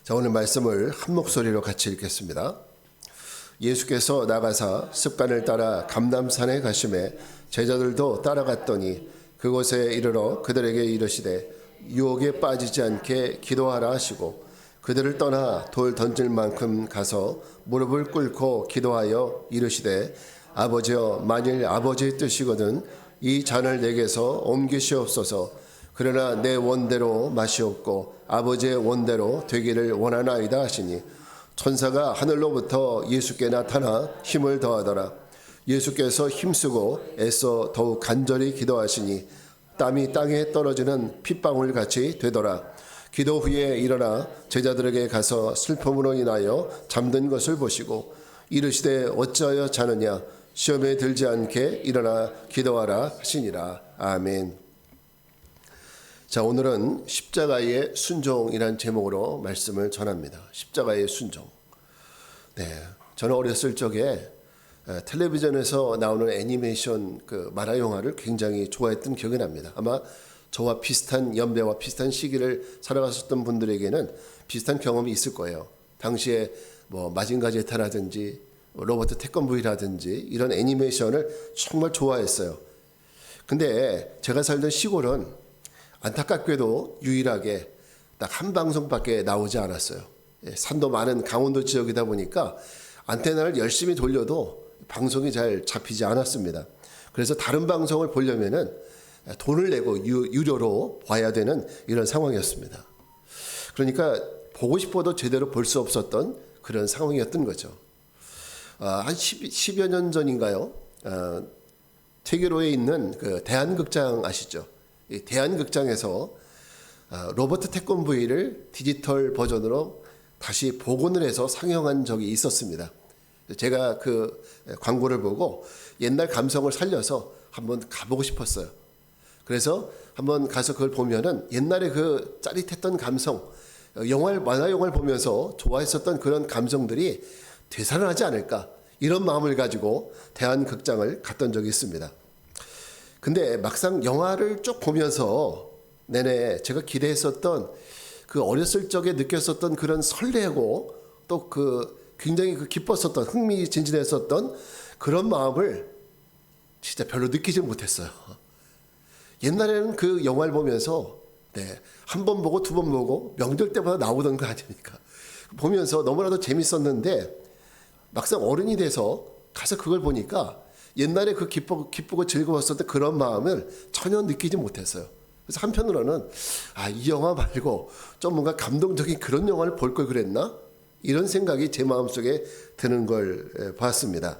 자, 오늘 말씀을 한 목소리로 같이 읽겠습니다. 예수께서 나가사 습관을 따라 감람산에 가심에 제자들도 따라갔더니 그곳에 이르러 그들에게 이르시되 유혹에 빠지지 않게 기도하라 하시고 그들을 떠나 돌 던질 만큼 가서 무릎을 꿇고 기도하여 이르시되 아버지여, 만일 아버지의 뜻이거든 이 잔을 내게서 옮기시옵소서. 그러나 내 원대로 마시옵고 아버지의 원대로 되기를 원하나이다 하시니 천사가 하늘로부터 예수께 나타나 힘을 더하더라. 예수께서 힘쓰고 애써 더욱 간절히 기도하시니 땀이 땅에 떨어지는 핏방울 같이 되더라. 기도 후에 일어나 제자들에게 가서 슬픔으로 인하여 잠든 것을 보시고 이르시되 어찌하여 자느냐, 시험에 들지 않게 일어나 기도하라 하시니라. 아멘. 자, 오늘은 십자가의 순종이라는 제목으로 말씀을 전합니다. 십자가의 순종. 네, 저는 어렸을 적에 텔레비전에서 나오는 애니메이션 만화 영화를 굉장히 좋아했던 기억이 납니다. 아마 저와 비슷한 연배와 비슷한 시기를 살아갔었던 분들에게는 비슷한 경험이 있을 거예요. 당시에 마징가 제타라든지 로버트 태권브이라든지 이런 애니메이션을 정말 좋아했어요. 근데 제가 살던 시골은 안타깝게도 유일하게 딱 한 방송밖에 나오지 않았어요. 산도 많은 강원도 지역이다 보니까 안테나를 열심히 돌려도 방송이 잘 잡히지 않았습니다. 그래서 다른 방송을 보려면은 돈을 내고 유료로 봐야 되는 이런 상황이었습니다. 그러니까 보고 싶어도 제대로 볼 수 없었던 그런 상황이었던 거죠. 한 10여 년 전인가요? 퇴계로에 있는 그 대한극장 아시죠? 이 대한극장에서 로버트 태권브이를 디지털 버전으로 다시 복원을 해서 상영한 적이 있었습니다. 제가 그 광고를 보고 옛날 감성을 살려서 한번 가보고 싶었어요. 그래서 한번 가서 그걸 보면은 옛날에 그 짜릿했던 감성, 만화 영화를 보면서 좋아했었던 그런 감성들이 되살아나지 않을까, 이런 마음을 가지고 대한극장을 갔던 적이 있습니다. 근데 막상 영화를 쭉 보면서 내내 제가 기대했었던 그 어렸을 적에 느꼈었던 그런 설레고 또 굉장히 기뻤었던, 흥미진진했었던 그런 마음을 진짜 별로 느끼지 못했어요. 옛날에는 그 영화를 보면서 한 번 보고 두 번 보고 명절 때마다 나오던 거 아닙니까? 보면서 너무나도 재밌었는데 막상 어른이 돼서 가서 그걸 보니까 옛날에 그 기쁘고 즐거웠었던 그런 마음을 전혀 느끼지 못했어요. 그래서 한편으로는 이 영화 말고 좀 뭔가 감동적인 그런 영화를 볼 걸 그랬나? 이런 생각이 제 마음속에 드는 걸 봤습니다.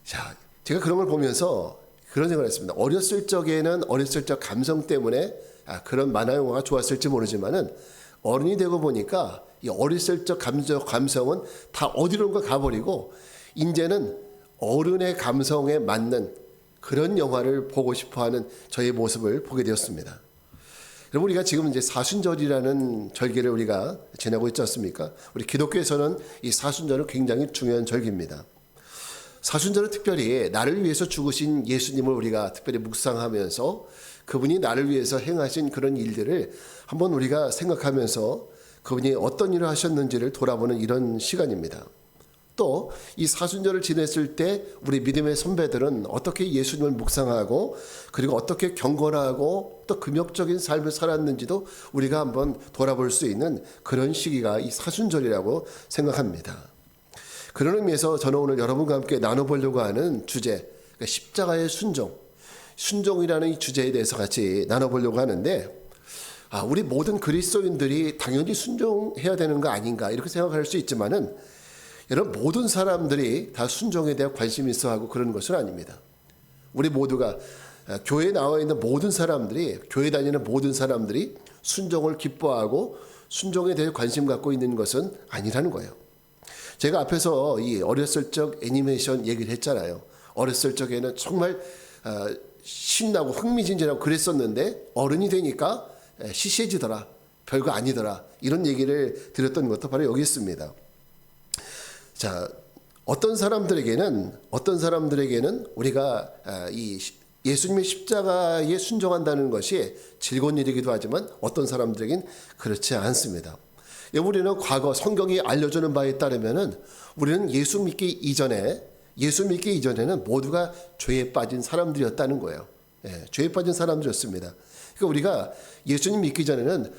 자, 제가 그런 걸 보면서 그런 생각을 했습니다. 어렸을 적에는 어렸을 적 감성 때문에 그런 만화 영화가 좋았을지 모르지만은 어른이 되고 보니까 이 어렸을 적 감성은 다 어디론가 가버리고 이제는 어른의 감성에 맞는 그런 영화를 보고 싶어하는 저의 모습을 보게 되었습니다. 여러분, 우리가 지금 이제 사순절이라는 절기를 우리가 지내고 있지 않습니까? 우리 기독교에서는 이 사순절은 굉장히 중요한 절기입니다. 사순절은 특별히 나를 위해서 죽으신 예수님을 우리가 특별히 묵상하면서 그분이 나를 위해서 행하신 그런 일들을 한번 우리가 생각하면서 그분이 어떤 일을 하셨는지를 돌아보는 이런 시간입니다. 또 이 사순절을 지냈을 때 우리 믿음의 선배들은 어떻게 예수님을 묵상하고 그리고 어떻게 경건하고 또 금욕적인 삶을 살았는지도 우리가 한번 돌아볼 수 있는 그런 시기가 이 사순절이라고 생각합니다. 그런 의미에서 저는 오늘 여러분과 함께 나눠보려고 하는 주제, 그러니까 십자가의 순종이라는 이 주제에 대해서 같이 나눠보려고 하는데 우리 모든 그리스도인들이 당연히 순종해야 되는 거 아닌가 이렇게 생각할 수 있지만은 여러분, 모든 사람들이 다 순종에 대한 관심이 있어 하고 그런 것은 아닙니다. 우리 모두가 교회에 나와 있는 모든 사람들이, 교회 다니는 모든 사람들이 순종을 기뻐하고 순종에 대해 관심 갖고 있는 것은 아니라는 거예요. 제가 앞에서 이 어렸을 적 애니메이션 얘기를 했잖아요. 어렸을 적에는 정말 신나고 흥미진진하고 그랬었는데 어른이 되니까 시시해지더라, 별거 아니더라, 이런 얘기를 드렸던 것도 바로 여기 있습니다. 자, 어떤 사람들에게는 우리가 이 예수님의 십자가에 순종한다는 것이 즐거운 일이기도 하지만 어떤 사람들에겐 그렇지 않습니다. 우리는 과거 성경이 알려주는 바에 따르면은 우리는 예수 믿기 이전에는 모두가 죄에 빠진 사람들이었다는 거예요. 죄에 빠진 사람들이었습니다. 그러니까 우리가 예수님 믿기 전에는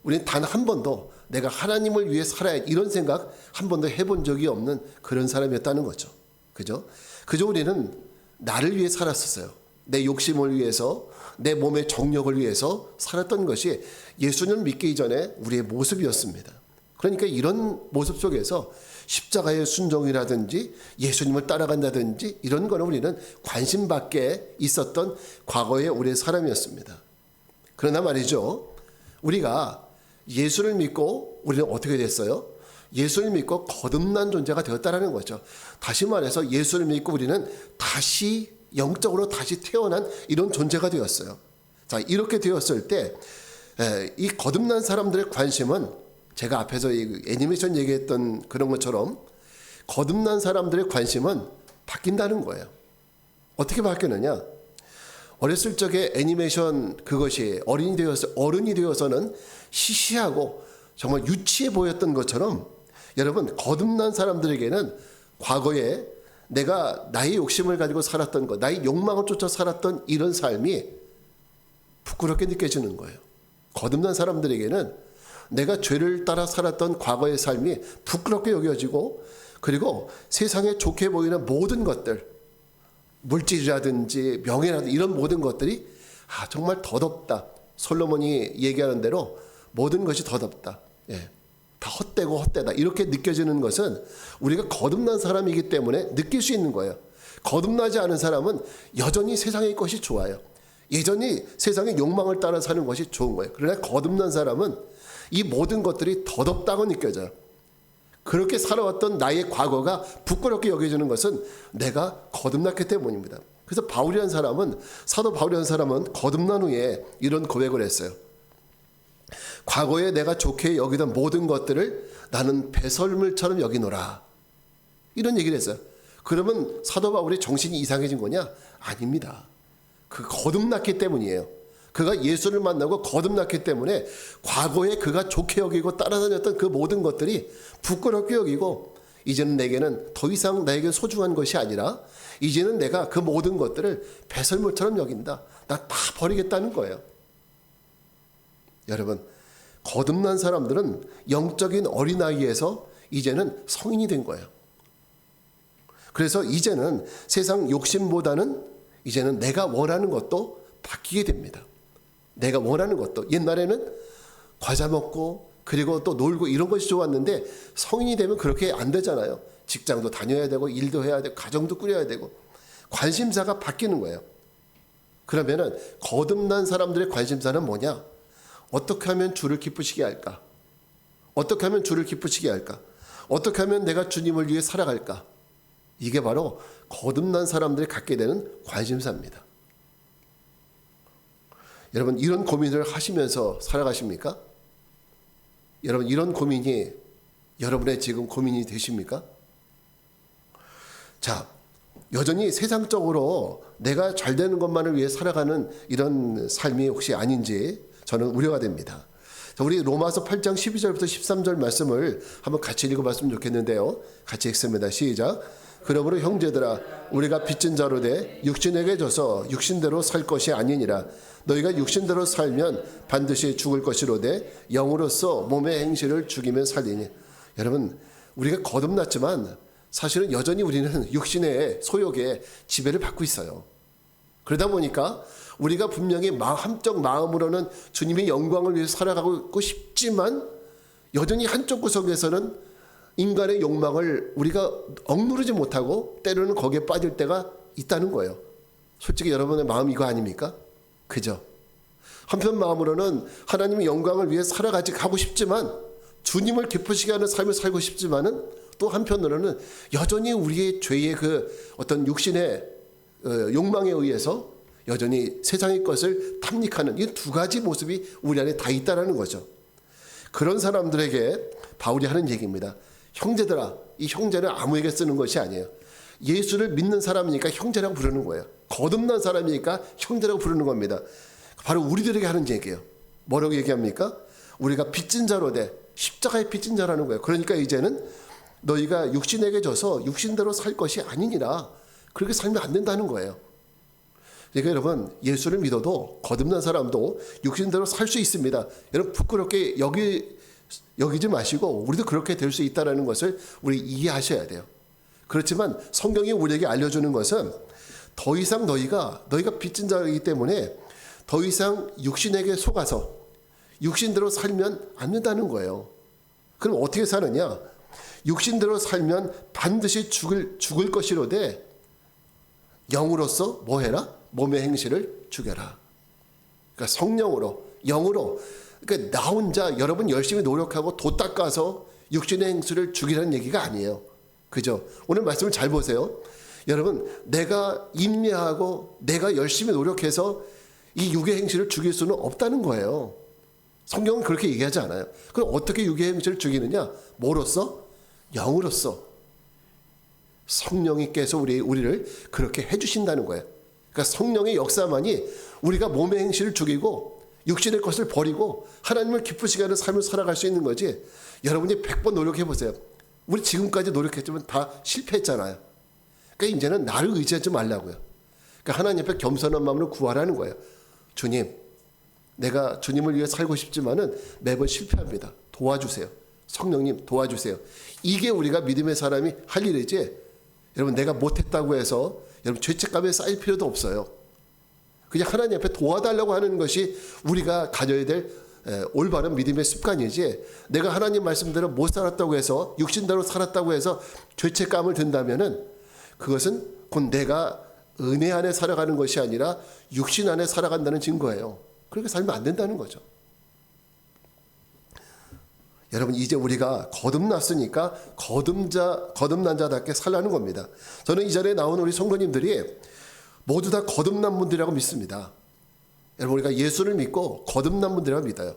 우리는 단 한 번도 내가 하나님을 위해 살아야 이런 생각 한 번도 해본 적이 없는 그런 사람이었다는 거죠. 그죠? 그저 우리는 나를 위해 살았었어요. 내 욕심을 위해서, 내 몸의 정력을 위해서 살았던 것이 예수님을 믿기 전에 우리의 모습이었습니다. 그러니까 이런 모습 속에서 십자가의 순종이라든지 예수님을 따라간다든지 이런 거는 우리는 관심 밖에 있었던 과거의 우리의 사람이었습니다. 그러나 말이죠, 우리가 예수를 믿고 우리는 어떻게 됐어요? 예수를 믿고 거듭난 존재가 되었다는 거죠. 다시 말해서 예수를 믿고 우리는 다시 영적으로 다시 태어난 이런 존재가 되었어요. 자, 이렇게 되었을 때 이 거듭난 사람들의 관심은 제가 앞에서 애니메이션 얘기했던 그런 것처럼 거듭난 사람들의 관심은 바뀐다는 거예요. 어떻게 바뀌느냐? 어렸을 적에 애니메이션 그것이 어른이 되어서는 시시하고 정말 유치해 보였던 것처럼 여러분, 거듭난 사람들에게는 과거에 내가 나의 욕심을 가지고 살았던 것, 나의 욕망을 쫓아 살았던 이런 삶이 부끄럽게 느껴지는 거예요. 거듭난 사람들에게는 내가 죄를 따라 살았던 과거의 삶이 부끄럽게 여겨지고, 그리고 세상에 좋게 보이는 모든 것들, 물질이라든지 명예라든지 이런 모든 것들이 정말 더덥다. 솔로몬이 얘기하는 대로 모든 것이 더덥다. 다 헛되고 헛되다. 이렇게 느껴지는 것은 우리가 거듭난 사람이기 때문에 느낄 수 있는 거예요. 거듭나지 않은 사람은 여전히 세상의 것이 좋아요. 여전히 세상의 욕망을 따라 사는 것이 좋은 거예요. 그러나 거듭난 사람은 이 모든 것들이 더덥다고 느껴져요. 그렇게 살아왔던 나의 과거가 부끄럽게 여겨지는 것은 내가 거듭났기 때문입니다. 그래서 사도 바울이라는 사람은 거듭난 후에 이런 고백을 했어요. 과거에 내가 좋게 여기던 모든 것들을 나는 배설물처럼 여기노라. 이런 얘기를 했어요. 그러면 사도 바울이 정신이 이상해진 거냐? 아닙니다. 그 거듭났기 때문이에요. 그가 예수를 만나고 거듭났기 때문에 과거에 그가 좋게 여기고 따라다녔던 그 모든 것들이 부끄럽게 여기고, 이제는 내게는 더 이상 나에게 소중한 것이 아니라 이제는 내가 그 모든 것들을 배설물처럼 여긴다. 나 다 버리겠다는 거예요. 여러분, 거듭난 사람들은 영적인 어린아이에서 이제는 성인이 된 거예요. 그래서 이제는 세상 욕심보다는 이제는 내가 원하는 것도 바뀌게 됩니다. 내가 원하는 것도, 옛날에는 과자 먹고 그리고 또 놀고 이런 것이 좋았는데 성인이 되면 그렇게 안 되잖아요. 직장도 다녀야 되고 일도 해야 되고 가정도 꾸려야 되고 관심사가 바뀌는 거예요. 그러면은 거듭난 사람들의 관심사는 뭐냐? 어떻게 하면 주를 기쁘시게 할까? 어떻게 하면 주를 기쁘시게 할까? 어떻게 하면 내가 주님을 위해 살아갈까? 이게 바로 거듭난 사람들이 갖게 되는 관심사입니다. 여러분, 이런 고민을 하시면서 살아가십니까? 여러분, 이런 고민이 여러분의 지금 고민이 되십니까? 자, 여전히 세상적으로 내가 잘 되는 것만을 위해 살아가는 이런 삶이 혹시 아닌지 저는 우려가 됩니다. 자, 우리 로마서 8장 12절부터 13절 말씀을 한번 같이 읽어봤으면 좋겠는데요. 같이 읽습니다. 시작. 그러므로 형제들아, 우리가 빚진 자로 돼 육신에게 져서 육신대로 살 것이 아니니라. 너희가 육신대로 살면 반드시 죽을 것이로되 영으로서 몸의 행실을 죽이면 살리니. 여러분, 우리가 거듭났지만 사실은 여전히 우리는 육신의 소욕에 지배를 받고 있어요. 그러다 보니까 우리가 분명히 한쪽 마음으로는 주님의 영광을 위해서 살아가고 싶지만 여전히 한쪽 구석에서는 인간의 욕망을 우리가 억누르지 못하고 때로는 거기에 빠질 때가 있다는 거예요. 솔직히 여러분의 마음 이거 아닙니까? 그죠? 한편 마음으로는 하나님의 영광을 위해 살아가고 싶지만, 주님을 기쁘시게 하는 삶을 살고 싶지만은 또 한편으로는 여전히 우리의 죄의 그 어떤 육신의 욕망에 의해서 여전히 세상의 것을 탐닉하는 이 두 가지 모습이 우리 안에 다 있다는 거죠. 그런 사람들에게 바울이 하는 얘기입니다. 형제들아, 이 형제는 아무에게 쓰는 것이 아니에요. 예수를 믿는 사람이니까 형제라고 부르는 거예요. 거듭난 사람이니까 형제라고 부르는 겁니다. 바로 우리들에게 하는 얘기예요. 뭐라고 얘기합니까? 우리가 빚진 자로 돼. 십자가의 빚진 자라는 거예요. 그러니까 이제는 너희가 육신에게 져서 육신대로 살 것이 아니니라. 그렇게 살면 안 된다는 거예요. 그러니까 여러분, 예수를 믿어도 거듭난 사람도 육신대로 살 수 있습니다. 여러분, 부끄럽게 여기지 마시고 우리도 그렇게 될 수 있다는 것을 우리 이해하셔야 돼요. 그렇지만 성경이 우리에게 알려주는 것은 더 이상 너희가 빚진 자이기 때문에 더 이상 육신에게 속아서 육신대로 살면 안 된다는 거예요. 그럼 어떻게 사느냐? 육신대로 살면 반드시 죽을 것이로되 영으로서 뭐 해라? 몸의 행실을 죽여라. 그러니까 성령으로, 영으로. 그러니까 나 혼자 여러분 열심히 노력하고 도 닦아서 육신의 행실을 죽이라는 얘기가 아니에요. 그죠? 오늘 말씀을 잘 보세요. 여러분, 내가 인내하고 내가 열심히 노력해서 이 육의 행실을 죽일 수는 없다는 거예요. 성경은 그렇게 얘기하지 않아요. 그럼 어떻게 육의 행실을 죽이느냐? 뭐로써? 영으로써. 성령님께서 우리를 그렇게 해주신다는 거예요. 그러니까 성령의 역사만이 우리가 몸의 행실을 죽이고 육신의 것을 버리고 하나님을 기쁘시게 하는 삶을 살아갈 수 있는 거지. 여러분이 100번 노력해 보세요. 우리 지금까지 노력했지만 다 실패했잖아요. 그러니까 이제는 나를 의지하지 말라고요. 그러니까 하나님 앞에 겸손한 마음으로 구하라는 거예요. 주님, 내가 주님을 위해 살고 싶지만은 매번 실패합니다. 도와주세요. 성령님 도와주세요. 이게 우리가 믿음의 사람이 할 일이지. 여러분, 내가 못했다고 해서 여러분 죄책감에 쌓일 필요도 없어요. 그냥 하나님 앞에 도와달라고 하는 것이 우리가 가져야 될 올바른 믿음의 습관이지, 내가 하나님 말씀대로 못 살았다고 해서 육신대로 살았다고 해서 죄책감을 든다면은 그것은 곧 내가 은혜 안에 살아가는 것이 아니라 육신 안에 살아간다는 증거예요. 그렇게 살면 안 된다는 거죠. 여러분, 이제 우리가 거듭났으니까 거듭난 자답게 살라는 겁니다. 저는 이 자리에 나온 우리 성도님들이 모두 다 거듭난 분들이라고 믿습니다. 여러분, 우리가 예수를 믿고 거듭난 분들이라고 믿어요.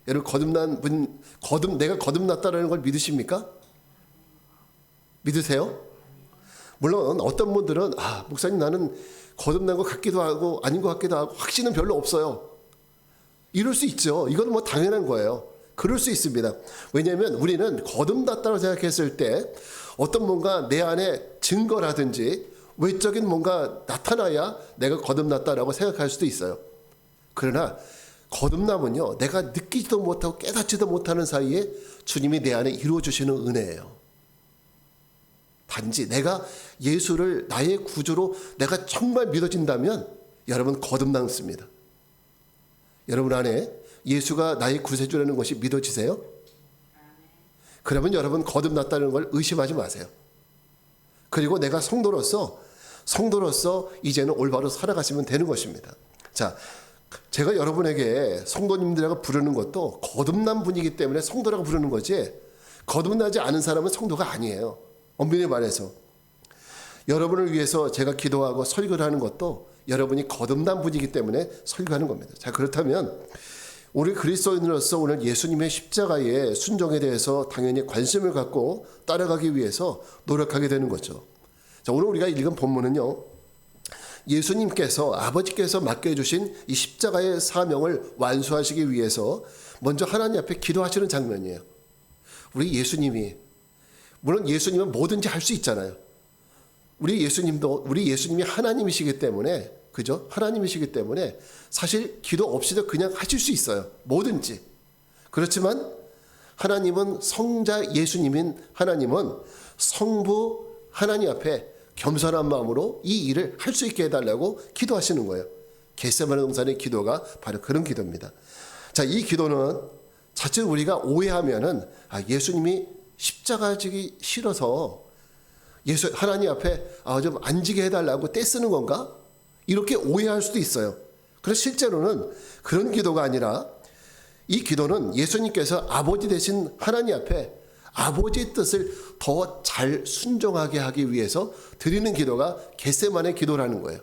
여러분, 내가 거듭났다는 걸 믿으십니까? 믿으세요? 물론 어떤 분들은 목사님, 나는 거듭난 것 같기도 하고 아닌 것 같기도 하고 확신은 별로 없어요. 이럴 수 있죠. 이건 뭐 당연한 거예요. 그럴 수 있습니다. 왜냐하면 우리는 거듭났다고 생각했을 때 어떤 뭔가 내 안에 증거라든지 외적인 뭔가 나타나야 내가 거듭났다라고 생각할 수도 있어요. 그러나 거듭남은요, 내가 느끼지도 못하고 깨닫지도 못하는 사이에 주님이 내 안에 이루어주시는 은혜예요. 단지 내가 예수를 나의 구주로 내가 정말 믿어진다면 여러분 거듭났습니다. 여러분 안에 예수가 나의 구세주라는 것이 믿어지세요? 그러면 여러분 거듭났다는 걸 의심하지 마세요. 그리고 내가 성도로서 이제는 올바로 살아가시면 되는 것입니다. 자, 제가 여러분에게 성도님들이라고 부르는 것도 거듭난 분이기 때문에 성도라고 부르는 거지, 거듭나지 않은 사람은 성도가 아니에요. 엄밀히 말해서 여러분을 위해서 제가 기도하고 설교를 하는 것도 여러분이 거듭난 분이기 때문에 설교하는 겁니다. 자, 그렇다면 우리 그리스도인으로서 오늘 예수님의 십자가의 순종에 대해서 당연히 관심을 갖고 따라가기 위해서 노력하게 되는 거죠. 자, 오늘 우리가 읽은 본문은요, 예수님께서 아버지께서 맡겨주신 이 십자가의 사명을 완수하시기 위해서 먼저 하나님 앞에 기도하시는 장면이에요. 우리 예수님이, 물론 예수님은 뭐든지 할 수 있잖아요. 우리 예수님이 하나님이시기 때문에, 그죠? 하나님이시기 때문에 사실 기도 없이도 그냥 하실 수 있어요. 뭐든지. 그렇지만 하나님은 성자 예수님인 하나님은 성부 하나님 앞에 겸손한 마음으로 이 일을 할 수 있게 해달라고 기도하시는 거예요. 겟세마네 동산의 기도가 바로 그런 기도입니다. 자, 이 기도는 자칫 우리가 오해하면은 예수님이 십자가 지기 싫어서 하나님 앞에 좀 앉게 해달라고 떼쓰는 건가? 이렇게 오해할 수도 있어요. 그래서 실제로는 그런 기도가 아니라 이 기도는 예수님께서 아버지 되신 하나님 앞에 아버지의 뜻을 더 잘 순종하게 하기 위해서 드리는 기도가 겟세마네 기도라는 거예요.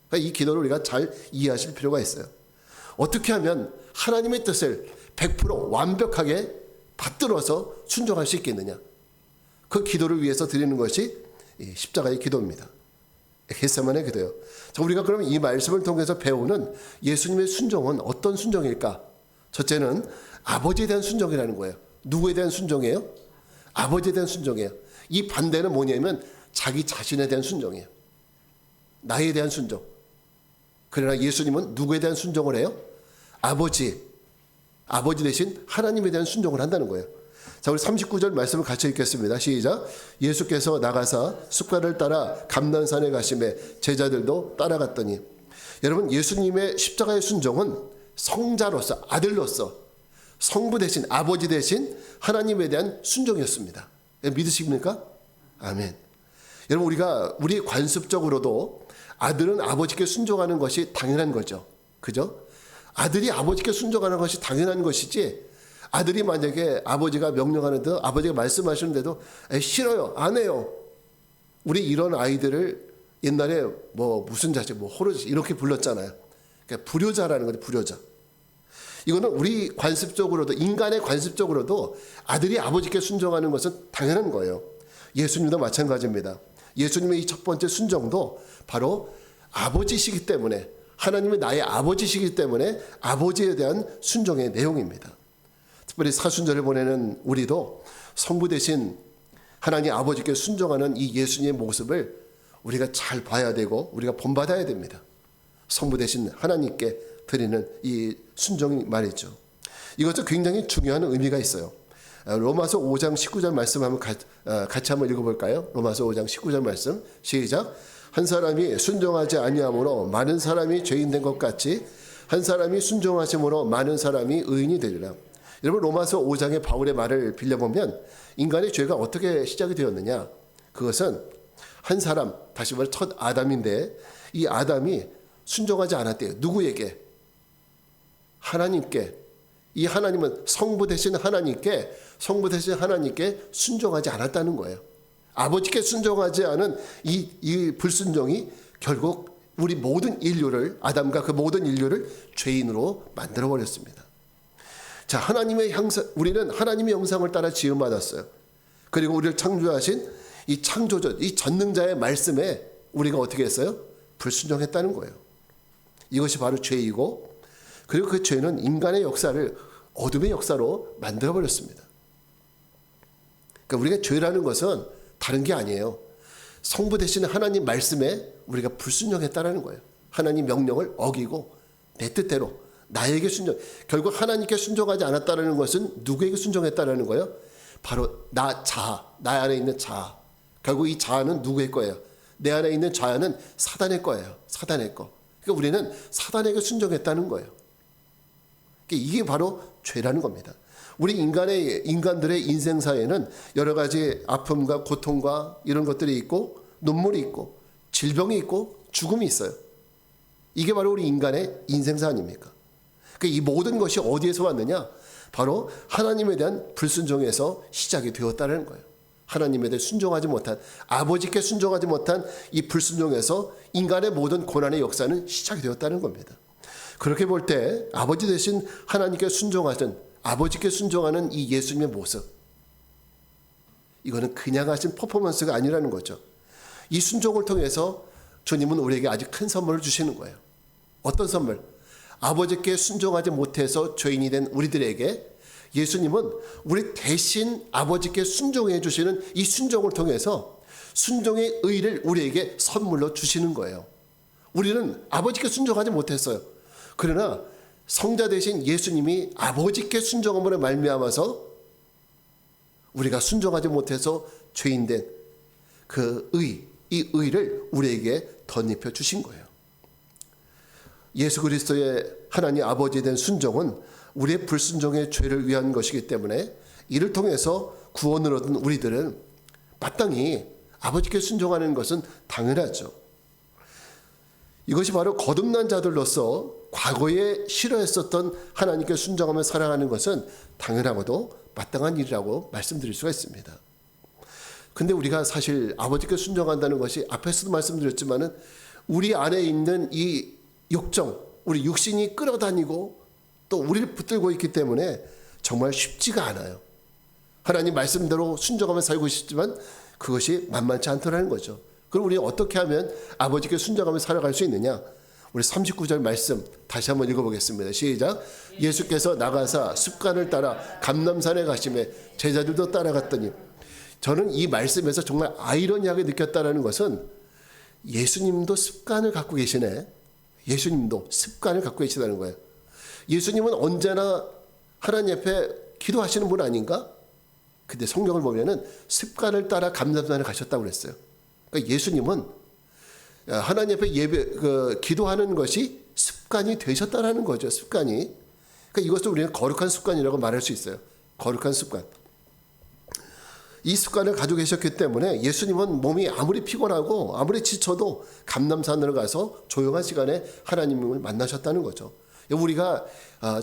그러니까 이 기도를 우리가 잘 이해하실 필요가 있어요. 어떻게 하면 하나님의 뜻을 100% 완벽하게 받들어서 순종할 수 있겠느냐? 그 기도를 위해서 드리는 것이 십자가의 기도입니다. 겟세마네 기도요. 자, 우리가 그럼 이 말씀을 통해서 배우는 예수님의 순종은 어떤 순종일까? 첫째는 아버지에 대한 순종이라는 거예요. 누구에 대한 순종이에요? 아버지에 대한 순종이에요. 이 반대는 뭐냐면 자기 자신에 대한 순종이에요. 나에 대한 순종. 그러나 예수님은 누구에 대한 순종을 해요? 아버지 대신 하나님에 대한 순종을 한다는 거예요. 자, 우리 39절 말씀을 같이 읽겠습니다. 시작. 예수께서 나가사 숫가를 따라 감난산에 가시매 제자들도 따라갔더니. 여러분, 예수님의 십자가의 순종은 성자로서, 아들로서, 성부 대신, 아버지 대신 하나님에 대한 순종이었습니다. 믿으십니까? 아멘. 여러분, 우리 관습적으로도 아들은 아버지께 순종하는 것이 당연한 거죠. 그죠? 아들이 아버지께 순종하는 것이 당연한 것이지, 아들이 만약에 아버지가 명령하는데, 아버지가 말씀하시는데도 싫어요, 안 해요. 우리 이런 아이들을 옛날에 무슨 자식, 호르지 이렇게 불렀잖아요. 그러니까 불효자라는 거죠, 불효자. 이거는 우리 관습적으로도, 인간의 관습적으로도 아들이 아버지께 순종하는 것은 당연한 거예요. 예수님도 마찬가지입니다. 예수님의 이 첫 번째 순종도 바로 아버지시기 때문에, 하나님이 나의 아버지시기 때문에 아버지에 대한 순종의 내용입니다. 특별히 사순절을 보내는 우리도 성부 대신 하나님 아버지께 순종하는 이 예수님의 모습을 우리가 잘 봐야 되고 우리가 본받아야 됩니다. 성부 대신 하나님께 드리는 이 순종이 말이죠. 이것도 굉장히 중요한 의미가 있어요. 로마서 5장 19절 말씀 한번 같이 한번 읽어볼까요? 로마서 5장 19절 말씀 시작. 한 사람이 순종하지 아니함으로 많은 사람이 죄인 된 것 같이 한 사람이 순종하심으로 많은 사람이 의인이 되리라. 여러분, 로마서 5장의 바울의 말을 빌려보면 인간의 죄가 어떻게 시작이 되었느냐? 그것은 한 사람, 다시 말해 첫 아담인데, 이 아담이 순종하지 않았대요. 누구에게? 하나님께. 이 하나님은 성부 대신 하나님께 순종하지 않았다는 거예요. 아버지께 순종하지 않은 이 불순종이 결국 우리 모든 인류를, 아담과 그 모든 인류를 죄인으로 만들어 버렸습니다. 자, 우리는 하나님의 형상을 따라 지음받았어요. 그리고 우리를 창조하신 이 창조자, 이 전능자의 말씀에 우리가 어떻게 했어요? 불순종했다는 거예요. 이것이 바로 죄이고, 그리고 그 죄는 인간의 역사를 어둠의 역사로 만들어 버렸습니다. 그러니까 우리가 죄라는 것은 다른 게 아니에요. 성부 대신 하나님 말씀에 우리가 불순종했다는 거예요. 하나님 명령을 어기고 내 뜻대로 나에게 순종, 결국 하나님께 순종하지 않았다는 것은 누구에게 순종했다는 거예요? 바로 나 안에 있는 자아. 결국 이 자아는 누구의 거예요? 내 안에 있는 자아는 사단의 거예요. 사단의 거. 그러니까 우리는 사단에게 순종했다는 거예요. 그러니까 이게 바로 죄라는 겁니다. 우리 인간들의 인생사에는 여러 가지 아픔과 고통과 이런 것들이 있고, 눈물이 있고, 질병이 있고, 죽음이 있어요. 이게 바로 우리 인간의 인생사 아닙니까? 이 모든 것이 어디에서 왔느냐? 바로 하나님에 대한 불순종에서 시작이 되었다는 거예요. 하나님에 대해 순종하지 못한, 아버지께 순종하지 못한 이 불순종에서 인간의 모든 고난의 역사는 시작이 되었다는 겁니다. 그렇게 볼 때 아버지 대신 하나님께 순종하던, 아버지께 순종하는 이 예수님의 모습, 이거는 그냥 하신 퍼포먼스가 아니라는 거죠. 이 순종을 통해서 주님은 우리에게 아주 큰 선물을 주시는 거예요. 어떤 선물? 아버지께 순종하지 못해서 죄인이 된 우리들에게 예수님은 우리 대신 아버지께 순종해 주시는 이 순종을 통해서 순종의 의를 우리에게 선물로 주시는 거예요. 우리는 아버지께 순종하지 못했어요. 그러나 성자 대신 예수님이 아버지께 순종함으로 말미암아서 우리가 순종하지 못해서 죄인 된 그 의, 이 의를 우리에게 덧입혀 주신 거예요. 예수 그리스도의 하나님 아버지에 대한 순종은 우리의 불순종의 죄를 위한 것이기 때문에 이를 통해서 구원을 얻은 우리들은 마땅히 아버지께 순종하는 것은 당연하죠. 이것이 바로 거듭난 자들로서 과거에 싫어했었던 하나님께 순종하며 살아가는 것은 당연하고도 마땅한 일이라고 말씀드릴 수가 있습니다. 근데 우리가 사실 아버지께 순종한다는 것이 앞에서도 말씀드렸지만은 우리 안에 있는 이 욕정, 우리 육신이 끌어다니고 또 우리를 붙들고 있기 때문에 정말 쉽지가 않아요. 하나님 말씀대로 순종하며 살고 싶지만 그것이 만만치 않더라는 거죠. 그럼 우리 어떻게 하면 아버지께 순종하며 살아갈 수 있느냐? 우리 39절 말씀 다시 한번 읽어보겠습니다. 시작. 예수께서 나가사 습관을 따라 감람산에 가시매 제자들도 따라갔더니. 저는 이 말씀에서 정말 아이러니하게 느꼈다는 것은 예수님도 습관을 갖고 계시네. 예수님도 습관을 갖고 계시다는 거예요. 예수님은 언제나 하나님 앞에 기도하시는 분 아닌가? 근데 성경을 보면은 습관을 따라 감람산에 가셨다고 그랬어요. 그러니까 예수님은 하나님 앞에 기도하는 것이 습관이 되셨다라는 거죠. 습관이. 그러니까 이것을 우리는 거룩한 습관이라고 말할 수 있어요. 거룩한 습관. 이 습관을 가지고 계셨기 때문에 예수님은 몸이 아무리 피곤하고 아무리 지쳐도 감람산으로 가서 조용한 시간에 하나님을 만나셨다는 거죠. 우리가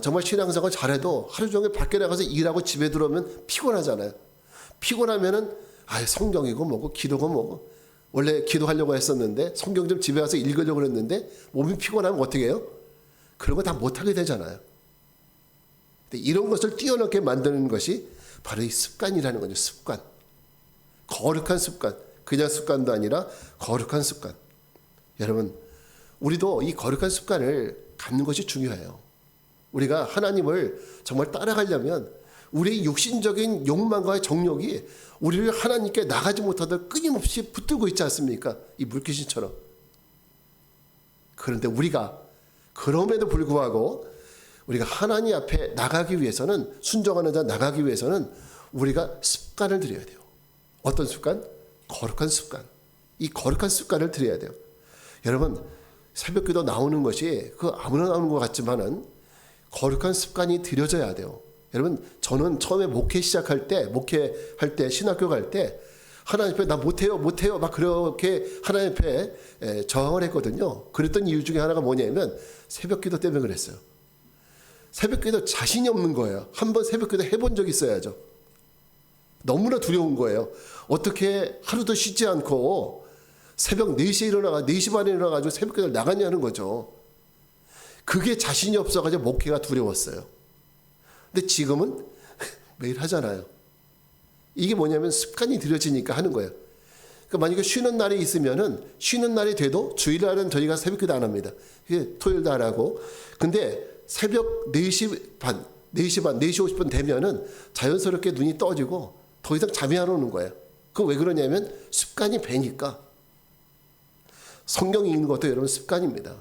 정말 신앙생활 잘해도 하루 종일 밖에 나가서 일하고 집에 들어오면 피곤하잖아요. 피곤하면은 성경이고 뭐고 기도고 뭐고, 원래 기도하려고 했었는데 성경 좀 집에 와서 읽으려고 했는데 몸이 피곤하면 어떻게 해요? 그런 거 다 못하게 되잖아요. 근데 이런 것을 뛰어넘게 만드는 것이 바로 이 습관이라는 거죠. 습관. 거룩한 습관. 그냥 습관도 아니라 거룩한 습관. 여러분, 우리도 이 거룩한 습관을 갖는 것이 중요해요. 우리가 하나님을 정말 따라가려면 우리의 육신적인 욕망과 정욕이 우리를 하나님께 나가지 못하도록 끊임없이 붙들고 있지 않습니까? 이 물귀신처럼. 그런데 우리가 그럼에도 불구하고 우리가 하나님 앞에 나가기 위해서는, 순종하는 자 나가기 위해서는 우리가 습관을 들여야 돼요. 어떤 습관? 거룩한 습관. 이 거룩한 습관을 들여야 돼요. 여러분, 새벽기도 나오는 것이 아무나 나오는 것 같지만은 거룩한 습관이 들여져야 돼요. 여러분, 저는 처음에 목회할 때 신학교 갈 때 하나님 앞에 나 못해요 막 그렇게 하나님 앞에 저항을 했거든요. 그랬던 이유 중에 하나가 뭐냐면 새벽기도 때문에 그랬어요. 새벽기도 자신이 없는 거예요. 한번 새벽기도 해본 적이 있어야죠. 너무나 두려운 거예요. 어떻게 하루도 쉬지 않고 새벽 4시 반에 일어나가지고 새벽기도를 나갔냐는 거죠. 그게 자신이 없어가지고 목회가 두려웠어요. 근데 지금은 매일 하잖아요. 이게 뭐냐면 습관이 들여지니까 하는 거예요. 그러니까 만약에 쉬는 날이 있으면은 쉬는 날이 돼도 주일날은 저희가 새벽기도 안 합니다. 토요일도 안 하고. 근데 새벽 4시 50분 되면은 자연스럽게 눈이 떠지고 더 이상 잠이 안 오는 거예요. 그거 왜 그러냐면 습관이 배니까. 성경 읽는 것도 여러분 습관입니다.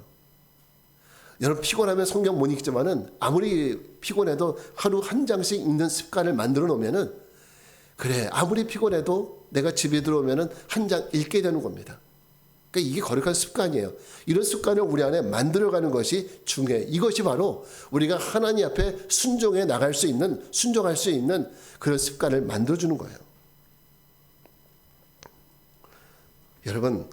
여러분 피곤하면 성경 못 읽지만은 아무리 피곤해도 하루 한 장씩 읽는 습관을 만들어 놓으면은, 그래 아무리 피곤해도 내가 집에 들어오면은 한 장 읽게 되는 겁니다. 그러니까 이게 거룩한 습관이에요. 이런 습관을 우리 안에 만들어가는 것이 중요해요. 이것이 바로 우리가 하나님 앞에 순종할 수 있는 그런 습관을 만들어주는 거예요. 여러분,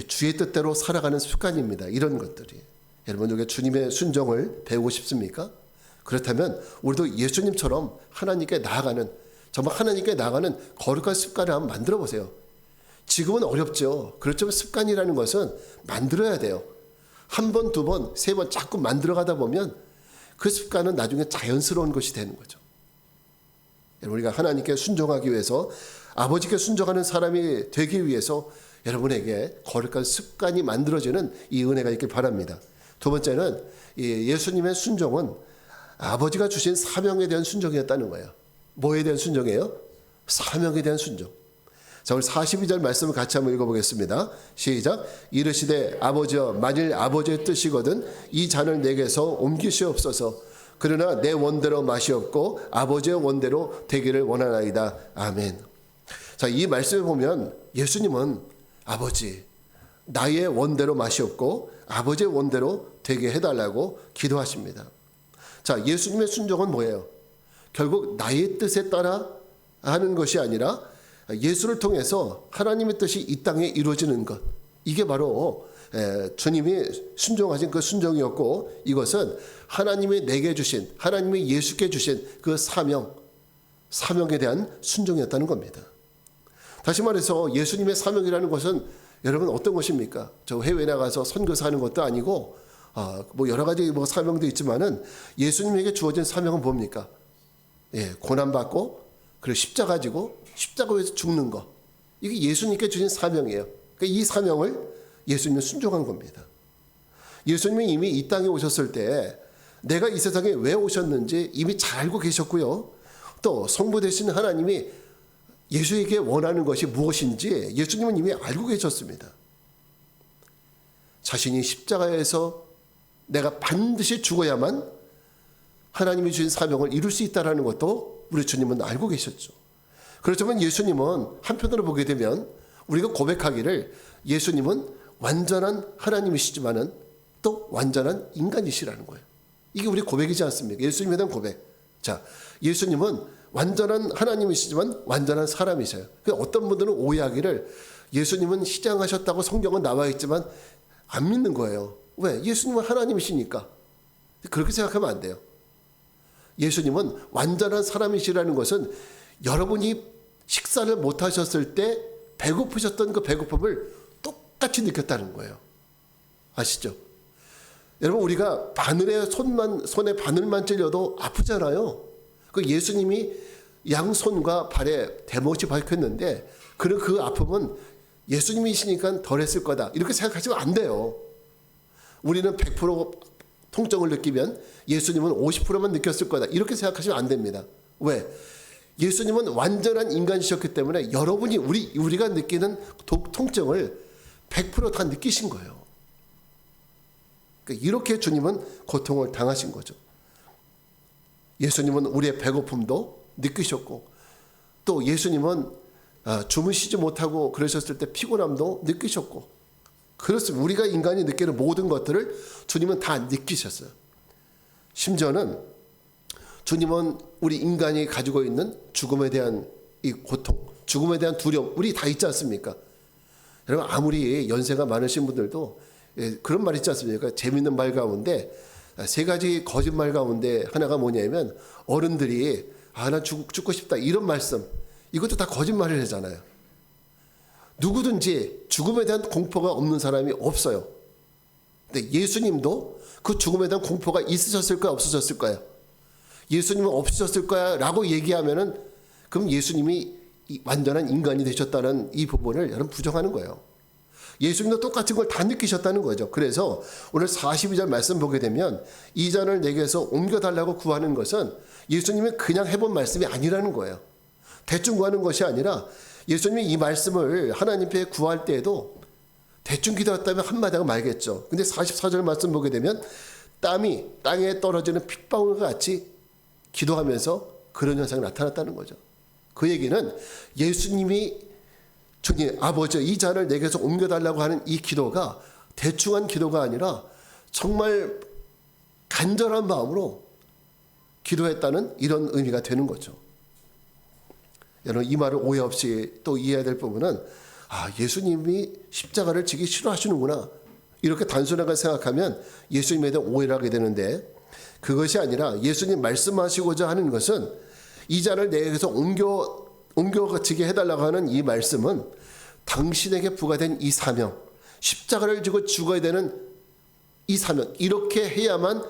주의 뜻대로 살아가는 습관입니다. 이런 것들이. 여러분, 여기 주님의 순종을 배우고 싶습니까? 그렇다면 우리도 예수님처럼 하나님께 나아가는, 정말 하나님께 나아가는 거룩한 습관을 한번 만들어 보세요. 지금은 어렵죠. 그렇지만 습관이라는 것은 만들어야 돼요. 한 번, 두 번, 세 번 자꾸 만들어가다 보면 그 습관은 나중에 자연스러운 것이 되는 거죠. 우리가 하나님께 순종하기 위해서, 아버지께 순종하는 사람이 되기 위해서 여러분에게 거룩한 습관이 만들어지는 이 은혜가 있길 바랍니다. 두 번째는 예수님의 순종은 아버지가 주신 사명에 대한 순종이었다는 거예요. 뭐에 대한 순종이에요? 사명에 대한 순종. 자, 오늘 42절 말씀을 같이 한번 읽어보겠습니다. 시작. 이르시되 아버지여, 만일 아버지의 뜻이거든 이 잔을 내게서 옮기시옵소서. 그러나 내 원대로 마시옵고 아버지의 원대로 되기를 원하나이다. 아멘. 자, 이 말씀을 보면 예수님은 아버지, 나의 원대로 마시옵고 아버지의 원대로 되게 해달라고 기도하십니다. 자, 예수님의 순종은 뭐예요? 결국 나의 뜻에 따라 하는 것이 아니라 예수를 통해서 하나님의 뜻이 이 땅에 이루어지는 것. 이게 바로 주님이 순종하신 그 순종이었고, 이것은 하나님이 내게 주신, 하나님이 예수께 주신 그 사명에 대한 순종이었다는 겁니다. 다시 말해서 예수님의 사명이라는 것은 여러분 어떤 것입니까? 저 해외 나가서 선교사 하는 것도 아니고, 뭐 여러 가지 사명도 있지만은 예수님에게 주어진 사명은 뭡니까? 고난받고, 그리고 십자가 지고 십자가에서 죽는 거. 이게 예수님께 주신 사명이에요. 그러니까 이 사명을 예수님은 순종한 겁니다. 예수님이 이미 이 땅에 오셨을 때 내가 이 세상에 왜 오셨는지 이미 잘 알고 계셨고요. 또 성부 되신 하나님이 예수에게 원하는 것이 무엇인지 예수님은 이미 알고 계셨습니다. 자신이 십자가에서 내가 반드시 죽어야만 하나님이 주신 사명을 이룰 수 있다는 것도 우리 주님은 알고 계셨죠. 그렇지만 예수님은 한편으로 보게 되면 우리가 고백하기를 예수님은 완전한 하나님이시지만은 또 완전한 인간이시라는 거예요. 이게 우리 고백이지 않습니까? 예수님에 대한 고백. 자, 예수님은 완전한 하나님이시지만 완전한 사람이세요. 어떤 분들은 오해하기를 예수님은 시장하셨다고 성경은 나와 있지만 안 믿는 거예요. 왜? 예수님은 하나님이시니까. 그렇게 생각하면 안 돼요. 예수님은 완전한 사람이시라는 것은 여러분이 식사를 못 하셨을 때 배고프셨던 그 배고픔을 똑같이 느꼈다는 거예요. 아시죠? 여러분, 우리가 바늘에 손에 바늘만 찔려도 아프잖아요. 그 예수님이 양손과 발에 대못이 박혔는데 그 아픔은 예수님이시니까 덜했을 거다, 이렇게 생각하시면 안 돼요. 우리는 100% 통증을 느끼면 예수님은 50%만 느꼈을 거다, 이렇게 생각하시면 안 됩니다. 왜? 예수님은 완전한 인간이셨기 때문에 여러분이 우리가 느끼는 통증을 100% 다 느끼신 거예요. 그러니까 이렇게 주님은 고통을 당하신 거죠. 예수님은 우리의 배고픔도 느끼셨고, 또 예수님은 주무시지 못하고 그러셨을 때 피곤함도 느끼셨고, 그렇습니다. 우리가 인간이 느끼는 모든 것들을 주님은 다 느끼셨어요. 심지어는 주님은 우리 인간이 가지고 있는 죽음에 대한 이 고통, 죽음에 대한 두려움, 우리 다 있지 않습니까? 여러분, 아무리 연세가 많으신 분들도 그런 말 있지 않습니까? 재밌는 말 가운데 세 가지 거짓말 가운데 하나가 뭐냐면, 어른들이 나 죽고 싶다, 이런 말씀, 이것도 다 거짓말을 하잖아요. 누구든지 죽음에 대한 공포가 없는 사람이 없어요. 근데 예수님도 그 죽음에 대한 공포가 있으셨을까요, 없으셨을까요? 예수님은 없으셨을 거야 라고 얘기하면은 그럼 예수님이 완전한 인간이 되셨다는 이 부분을 여러분 부정하는 거예요. 예수님도 똑같은 걸 다 느끼셨다는 거죠. 그래서 오늘 42절 말씀 보게 되면 이 잔을 내게서 옮겨달라고 구하는 것은 예수님이 그냥 해본 말씀이 아니라는 거예요. 대충 구하는 것이 아니라 예수님이 이 말씀을 하나님께 구할 때에도 대충 기도했다면 한마디하고 말겠죠. 근데 44절 말씀 보게 되면 땀이 땅에 떨어지는 핏방울과 같이 기도하면서 그런 현상이 나타났다는 거죠. 그 얘기는 예수님이 주님 아버지 이 잔을 내게서 옮겨달라고 하는 이 기도가 대충한 기도가 아니라 정말 간절한 마음으로 기도했다는 이런 의미가 되는 거죠. 여러분, 이 말을 오해 없이 또 이해해야 될 부분은 예수님이 십자가를 지기 싫어하시는구나, 이렇게 단순하게 생각하면 예수님에 대한 오해를 하게 되는데, 그것이 아니라 예수님 말씀하시고자 하는 것은 이 잔을 내게서 옮겨지게 해달라고 하는 이 말씀은 당신에게 부과된 이 사명, 십자가를 지고 죽어야 되는 이 사명, 이렇게 해야만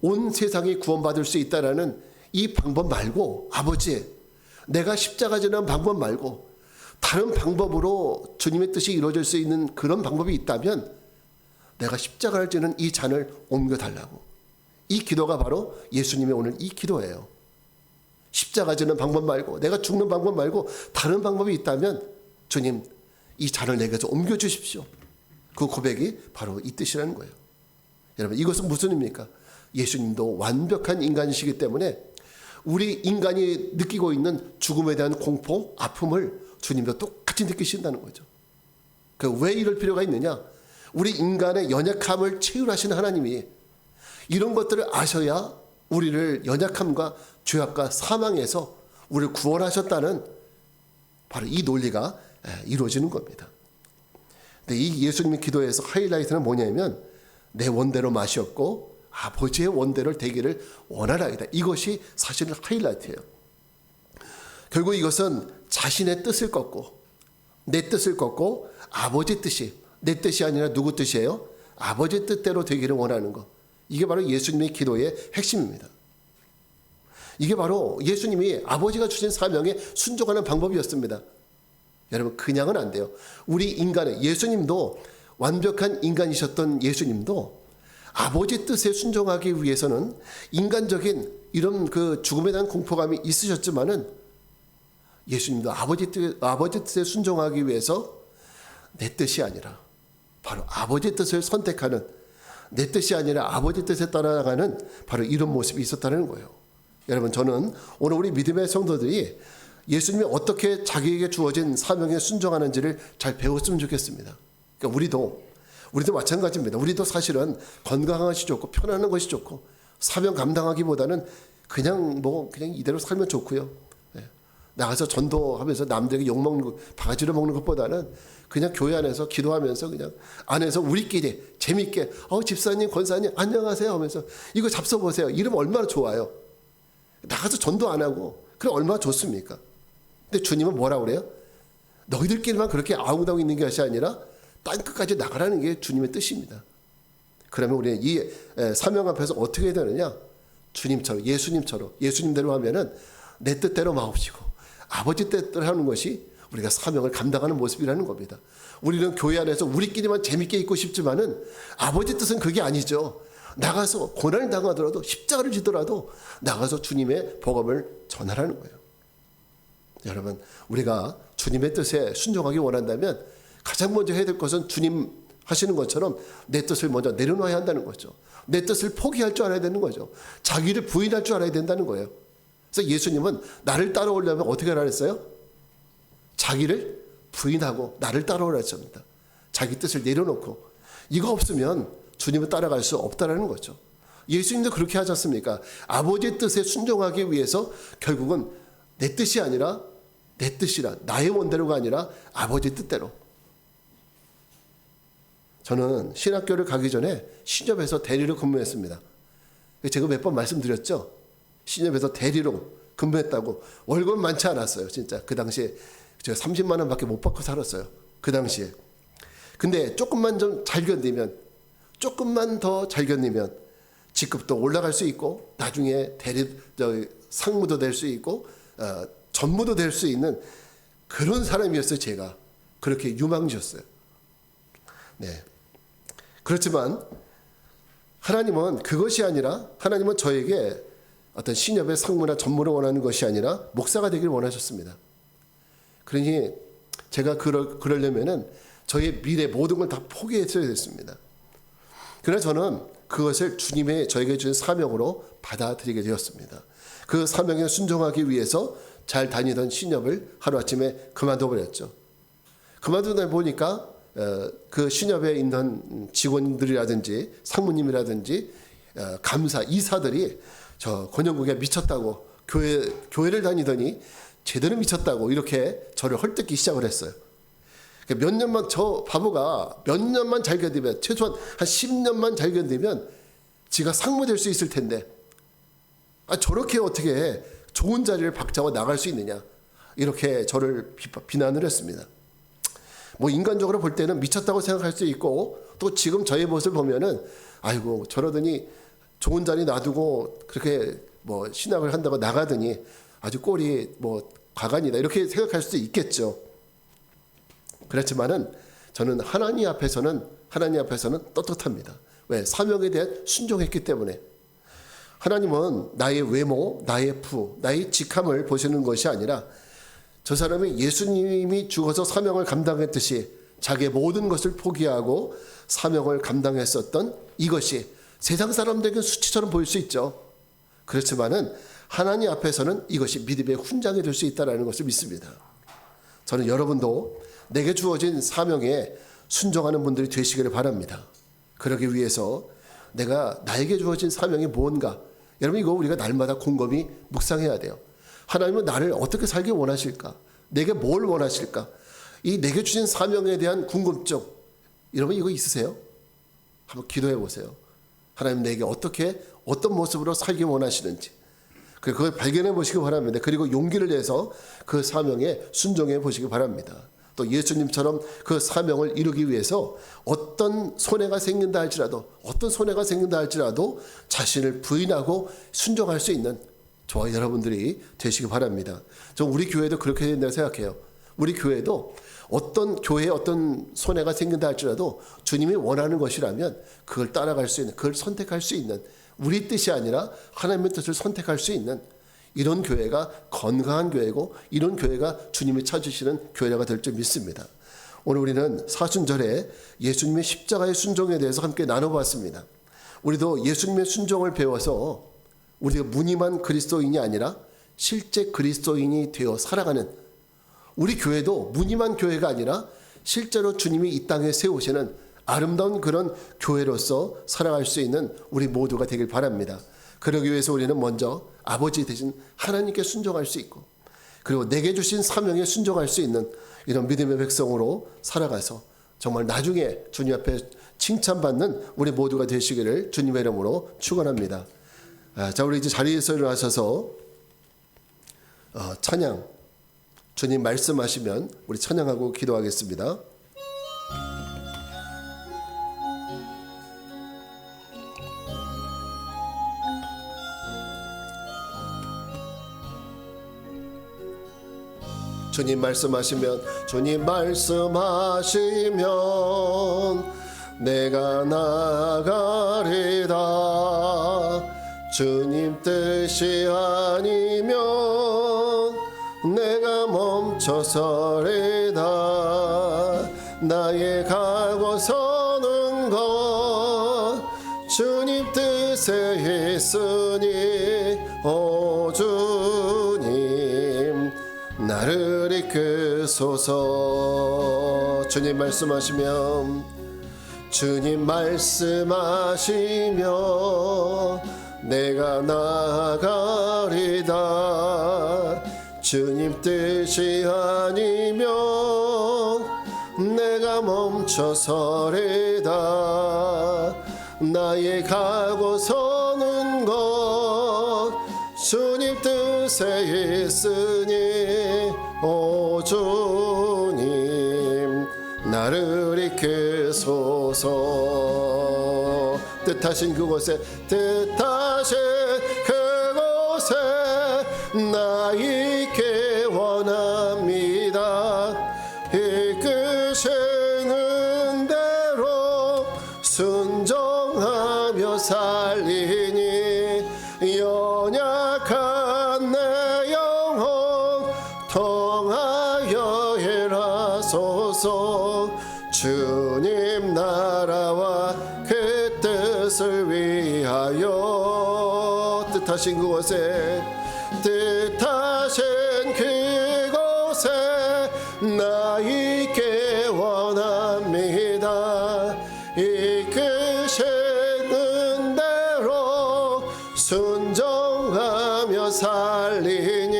온 세상이 구원받을 수 있다라는 이 방법 말고, 아버지 내가 십자가 지는 방법 말고 다른 방법으로 주님의 뜻이 이루어질 수 있는 그런 방법이 있다면 내가 십자가를 지는 이 잔을 옮겨달라고. 이 기도가 바로 예수님의 오늘 이 기도예요. 십자가 지는 방법 말고, 내가 죽는 방법 말고 다른 방법이 있다면 주님 이 잔을 내게서 옮겨주십시오. 그 고백이 바로 이 뜻이라는 거예요. 여러분, 이것은 무슨 의미입니까? 예수님도 완벽한 인간이시기 때문에 우리 인간이 느끼고 있는 죽음에 대한 공포, 아픔을 주님도 똑같이 느끼신다는 거죠. 왜 이럴 필요가 있느냐? 우리 인간의 연약함을 체휼하시는 하나님이 이런 것들을 아셔야 우리를 연약함과 죄악과 사망에서 우리를 구원하셨다는 바로 이 논리가 이루어지는 겁니다. 근데 이 예수님의 기도에서 하이라이트는 뭐냐면, 내 원대로 마셨고 아버지의 원대로 되기를 원하나이다. 이것이 사실은 하이라이트예요. 결국 이것은 자신의 뜻을 꺾고, 내 뜻을 꺾고 아버지 뜻이, 내 뜻이 아니라 누구 뜻이에요? 아버지 뜻대로 되기를 원하는 것. 이게 바로 예수님의 기도의 핵심입니다. 이게 바로 예수님이 아버지가 주신 사명에 순종하는 방법이었습니다. 여러분, 그냥은 안 돼요. 우리 인간의 예수님도, 완벽한 인간이셨던 예수님도 아버지 뜻에 순종하기 위해서는 인간적인 이런 그 죽음에 대한 공포감이 있으셨지만은 예수님도 아버지 뜻에 순종하기 위해서 내 뜻이 아니라 바로 아버지 뜻을 선택하는, 내 뜻이 아니라 아버지 뜻에 따라가는 바로 이런 모습이 있었다는 거예요. 여러분, 저는 오늘 우리 믿음의 성도들이 예수님이 어떻게 자기에게 주어진 사명에 순종하는지를 잘 배웠으면 좋겠습니다. 그러니까 우리도 마찬가지입니다. 우리도 사실은 건강한 것이 좋고 편안한 것이 좋고 사명 감당하기보다는 그냥 이대로 살면 좋고요. 나가서 전도하면서 남들에게 욕먹는 거, 바가지로 먹는 것보다는 그냥 교회 안에서 기도하면서 그냥 안에서 우리끼리 재밌게 집사님, 권사님 안녕하세요 하면서 이거 잡숴보세요. 이러면 얼마나 좋아요. 나가서 전도 안 하고 그럼 얼마나 좋습니까? 근데 주님은 뭐라고 그래요? 너희들끼리만 그렇게 아웅다웅 있는 것이 아니라 땅끝까지 나가라는 게 주님의 뜻입니다. 그러면 우리는 이 사명 앞에서 어떻게 해야 되느냐? 주님처럼, 예수님대로 하면은 내 뜻대로 마옵시고 아버지 뜻대로 하는 것이 우리가 사명을 감당하는 모습이라는 겁니다. 우리는 교회 안에서 우리끼리만 재밌게 있고 싶지만은 아버지 뜻은 그게 아니죠. 나가서 고난을 당하더라도 십자가를 지더라도 나가서 주님의 복음을 전하라는 거예요. 여러분, 우리가 주님의 뜻에 순종하기 원한다면 가장 먼저 해야 될 것은 주님 하시는 것처럼 내 뜻을 먼저 내려놔야 한다는 거죠. 내 뜻을 포기할 줄 알아야 되는 거죠. 자기를 부인할 줄 알아야 된다는 거예요. 그래서 예수님은 나를 따라오려면 어떻게 하라 했어요? 자기를 부인하고 나를 따라오라 했습니다. 자기 뜻을 내려놓고. 이거 없으면 주님을 따라갈 수 없다는 거죠. 예수님도 그렇게 하지 않습니까? 아버지의 뜻에 순종하기 위해서 결국은 내 뜻이 아니라 내 뜻이라, 나의 원대로가 아니라 아버지 뜻대로. 저는 신학교를 가기 전에 신협에서 대리로 근무했습니다. 제가 몇 번 말씀드렸죠. 신협에서 대리로 근무했다고. 월급은 많지 않았어요. 진짜 그 당시에 제가 30만 원밖에 못 받고 살았어요. 그 당시에. 근데 조금만 좀 잘 견디면, 조금만 더 잘 견디면 직급도 올라갈 수 있고 나중에 상무도 될 수 있고 전무도 될 수 있는 그런 사람이었어요. 제가 그렇게 유망주였어요. 네. 그렇지만 하나님은 그것이 아니라, 하나님은 저에게 어떤 신협의 상무나 전무를 원하는 것이 아니라 목사가 되기를 원하셨습니다. 그러니 제가 그러려면은 저의 미래 모든 걸 다 포기했어야 됐습니다. 그래서 저는 그것을 주님의 저에게 준 사명으로 받아들이게 되었습니다. 그 사명에 순종하기 위해서 잘 다니던 신협을 하루아침에 그만둬버렸죠. 그만두다 보니까 그 신협에 있는 직원들이라든지 상무님이라든지 감사, 이사들이 저 권영국에 미쳤다고, 교회를 다니더니 제대로 미쳤다고 이렇게 저를 헐뜯기 시작을 했어요. 몇 년만, 저 바보가 몇 년만 잘 견디면, 최소한 한 10년만 잘 견디면 지가 상무 될 수 있을 텐데 저렇게 어떻게 좋은 자리를 박차고 나갈 수 있느냐, 이렇게 저를 비난을 했습니다. 인간적으로 볼 때는 미쳤다고 생각할 수 있고, 또 지금 저의 모습을 보면은 아이고 저러더니 좋은 자리 놔두고 그렇게 신학을 한다고 나가더니 아주 꼴이 과간이다, 이렇게 생각할 수도 있겠죠. 그렇지만은 저는 하나님 앞에서는 떳떳합니다. 왜? 사명에 대한 순종했기 때문에. 하나님은 나의 외모, 나의 부, 나의 직함을 보시는 것이 아니라 저 사람이 예수님이 죽어서 사명을 감당했듯이 자기의 모든 것을 포기하고 사명을 감당했었던 이것이 세상 사람들에게는 수치처럼 보일 수 있죠. 그렇지만은 하나님 앞에서는 이것이 믿음의 훈장이 될 수 있다는 것을 믿습니다. 저는 여러분도 내게 주어진 사명에 순종하는 분들이 되시기를 바랍니다. 그러기 위해서 나에게 주어진 사명이 뭔가, 여러분 이거 우리가 날마다 곰곰이 묵상해야 돼요. 하나님은 나를 어떻게 살기 원하실까? 내게 뭘 원하실까? 이 내게 주신 사명에 대한 궁금증, 여러분 이거 있으세요? 한번 기도해 보세요. 하나님 내게 어떤 모습으로 살기 원하시는지 그걸 발견해 보시기 바랍니다. 그리고 용기를 내서 그 사명에 순종해 보시기 바랍니다. 또 예수님처럼 그 사명을 이루기 위해서 어떤 손해가 생긴다 할지라도 자신을 부인하고 순종할 수 있는 저와 여러분들이 되시기 바랍니다. 저 우리 교회도 그렇게 된다고 생각해요. 우리 교회도 어떤 교회에 어떤 손해가 생긴다 할지라도 주님이 원하는 것이라면 그걸 따라갈 수 있는, 그걸 선택할 수 있는, 우리 뜻이 아니라 하나님의 뜻을 선택할 수 있는 이런 교회가 건강한 교회고, 이런 교회가 주님이 찾으시는 교회가 될 줄 믿습니다. 오늘 우리는 사순절에 예수님의 십자가의 순종에 대해서 함께 나눠봤습니다. 우리도 예수님의 순종을 배워서 우리가 무늬만 그리스도인이 아니라 실제 그리스도인이 되어 살아가는, 우리 교회도 무늬만 교회가 아니라 실제로 주님이 이 땅에 세우시는 아름다운 그런 교회로서 살아갈 수 있는 우리 모두가 되길 바랍니다. 그러기 위해서 우리는 먼저 아버지 되신 하나님께 순종할 수 있고, 그리고 내게 주신 사명에 순종할 수 있는 이런 믿음의 백성으로 살아가서 정말 나중에 주님 앞에 칭찬받는 우리 모두가 되시기를 주님의 이름으로 축원합니다. 자, 우리 이제 자리에서 일어나셔서 찬양, 주님 말씀하시면 우리 찬양하고 기도하겠습니다. 주님 말씀하시면, 주님 말씀하시면 내가 나가리다. 주님 뜻이 아니면 내가 멈춰서리다. 나의 가고 서는 것 주님 뜻에 있으니, 오 주님 나를 이끄소서. 주님 말씀하시면, 주님 말씀하시면 내가 나가리다. 주님 뜻이 아니면 내가 멈춰서리다. 나의 가고 서는 것 주님 뜻에 있으니, 오 주님 나를 이끄소서. 뜻하신 그곳에, 뜻하신 그곳에 나 있게 원합니다. 이끄시는 대로 순종하며 살리니, 연약한 내 영혼 통하여 일하소서. 주님 나라와 그 뜻을 위하여, 뜻하신 그곳에, 뜻하신 그곳에 나 있게 원합니다. 이끄시는 대로 순종하며 살리니,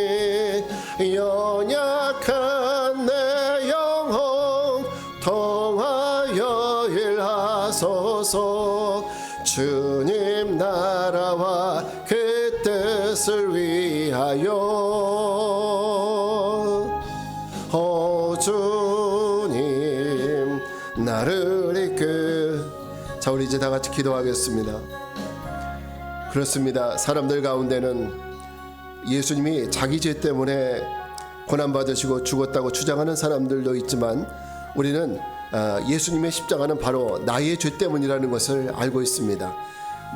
연약한 내 영혼 통하여 일하소서. 주님 나라와 그 뜻을 위하여, 오 주님 나를 이끌. 자, 우리 이제 다 같이 기도하겠습니다. 그렇습니다. 사람들 가운데는 예수님이 자기 죄 때문에 고난받으시고 죽었다고 주장하는 사람들도 있지만, 우리는 예수님의 십자가는 바로 나의 죄 때문이라는 것을 알고 있습니다.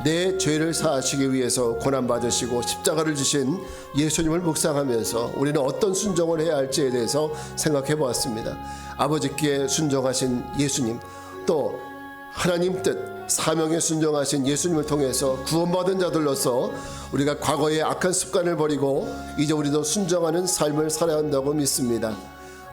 내 죄를 사하시기 위해서 고난받으시고 십자가를 지신 예수님을 묵상하면서 우리는 어떤 순종을 해야 할지에 대해서 생각해 보았습니다. 아버지께 순종하신 예수님, 또 하나님 뜻 사명에 순종하신 예수님을 통해서 구원받은 자들로서 우리가 과거의 악한 습관을 버리고 이제 우리도 순종하는 삶을 살아야 한다고 믿습니다.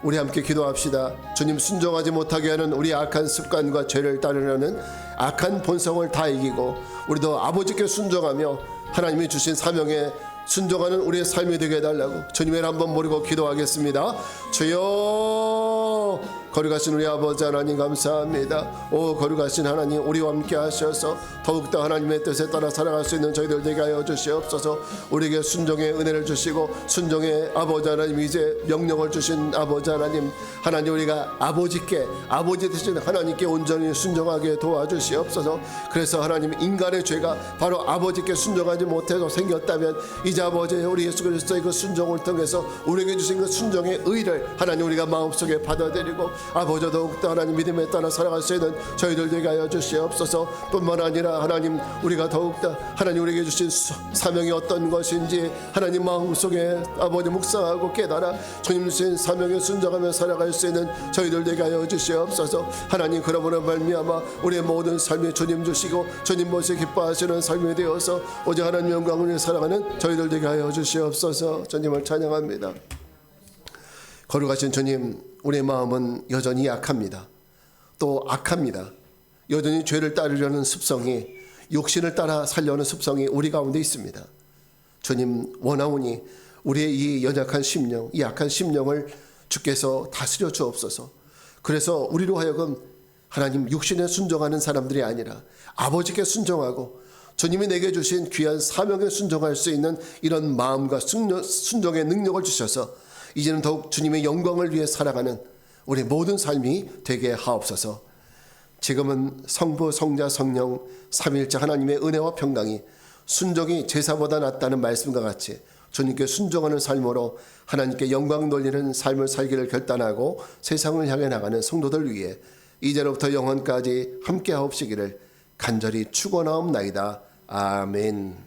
우리 함께 기도합시다. 주님, 순종하지 못하게 하는 우리 악한 습관과 죄를 따르려는 악한 본성을 다 이기고 우리도 아버지께 순종하며 하나님이 주신 사명에 순종하는 우리의 삶이 되게 해달라고 주님을 한번 모르고 기도하겠습니다. 주여 거룩하신 우리 아버지 하나님 감사합니다. 오 거룩하신 하나님, 우리와 함께 하셔서 더욱더 하나님의 뜻에 따라 살아갈 수 있는 저희들 되게 하여 주시옵소서. 우리에게 순종의 은혜를 주시고 순종의 아버지 하나님, 이제 명령을 주신 아버지 하나님, 하나님 우리가 아버지께, 아버지 되신 하나님께 온전히 순종하게 도와주시옵소서. 그래서 하나님, 인간의 죄가 바로 아버지께 순종하지 못해서 생겼다면 이제 아버지 우리 예수 그리스도의 그 순종을 통해서 우리에게 주신 그 순종의 의를 하나님 우리가 마음속에 받아들이고 아버지 더욱더 하나님 믿음에 따라 살아갈 수 있는 저희들 되게 하여 주시옵소서. 뿐만 아니라 하나님, 우리가 더욱더 하나님 우리에게 주신 사명이 어떤 것인지 하나님 마음속에 아버지 묵상하고 깨달아 주님 주신 사명에 순종하며 살아갈 수 있는 저희들 되게 하여 주시옵소서. 하나님, 그러므로 말미암아 우리의 모든 삶이 주님 주시고 주님 모시 기뻐하시는 삶이 되어서 오직 하나님 영광을 위해 살아가는 저희들 되게 하여 주시옵소서. 주님을 찬양합니다. 거룩하신 주님, 우리의 마음은 여전히 약합니다. 또 악합니다. 여전히 죄를 따르려는 습성이, 육신을 따라 살려는 습성이 우리 가운데 있습니다. 주님, 원하오니 우리의 이 연약한 심령, 이 약한 심령을 주께서 다스려 주옵소서. 그래서 우리로 하여금 하나님 육신에 순종하는 사람들이 아니라 아버지께 순종하고 주님이 내게 주신 귀한 사명에 순종할 수 있는 이런 마음과 순종의 능력을 주셔서 이제는 더욱 주님의 영광을 위해 살아가는 우리 모든 삶이 되게 하옵소서. 지금은 성부, 성자, 성령 삼위일체 하나님의 은혜와 평강이, 순종이 제사보다 낫다는 말씀과 같이 주님께 순종하는 삶으로 하나님께 영광 돌리는 삶을 살기를 결단하고 세상을 향해 나가는 성도들 위해 이제로부터 영원까지 함께 하옵시기를 간절히 축원하옵나이다. 아멘.